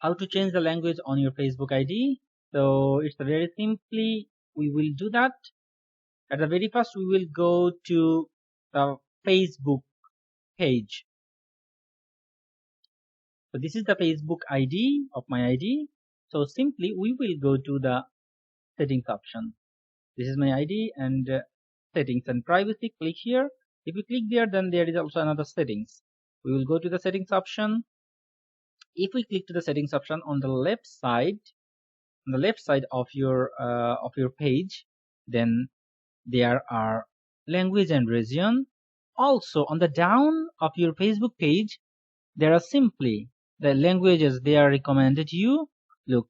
how to change the language on your Facebook ID. So it's very simply, we will do that. At the very first, we will go to the Facebook page. So this is the Facebook ID of my ID. So simply we will go to the settings option. This is my ID and settings and privacy. Click here. If you click there, then there is also another settings. We will go to the settings option. If we click to the settings option on the left side of your page, then there are language and region. Also on the down of your Facebook page, there are simply the languages they are recommended you. Look,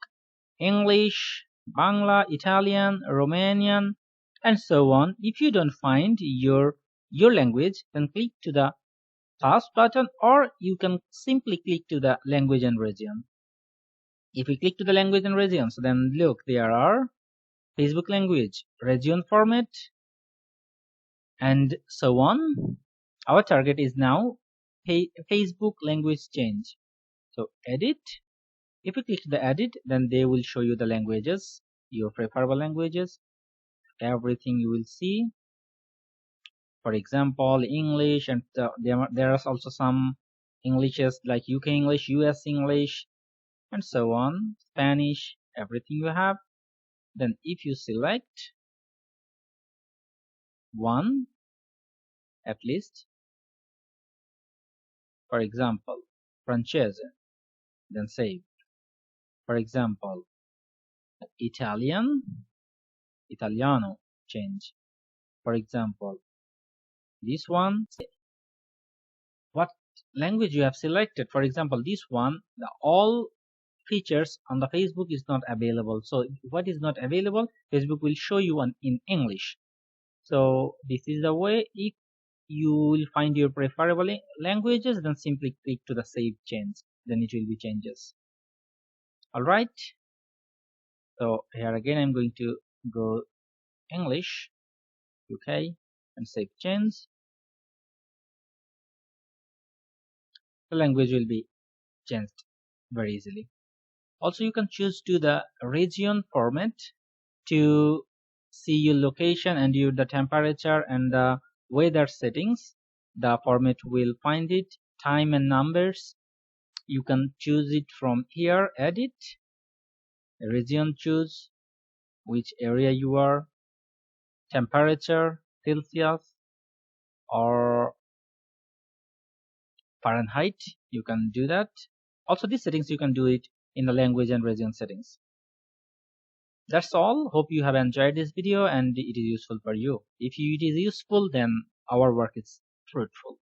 English, Bangla, Italian, Romanian, and so on. If you don't find your language, then click to the task button, or you can simply click to the language and region. If we click to the language and regions, then look, there are Facebook language, region format, and so on. Our target is now Facebook language change. So edit. If you click the edit, then they will show you the languages, your preferable languages, everything you will see. For example, English, and there are also some Englishes like UK English, US English, and so on, Spanish, everything you have. Then if you select one at least, for example, Francese, then save. For example, Italiano, change. For example, this one, what language you have selected. For example, this one, the all features on the Facebook is not available. So what is not available, Facebook will show you in English. So this is the way. If you will find your preferable languages, then simply click to the save change, then it will be changes. All right, so here again I'm going to go English, UK, and save change. The language will be changed very easily. Also, you can choose to the region format to see your location and the temperature and the weather settings. The format will find it. Time and numbers, you can choose it from here. Edit, region, choose which area you are, temperature, Celsius or Fahrenheit, you can do that. Also these settings you can do it in the language and region settings. That's all. Hope you have enjoyed this video and it is useful for you. If it is useful, then our work is fruitful.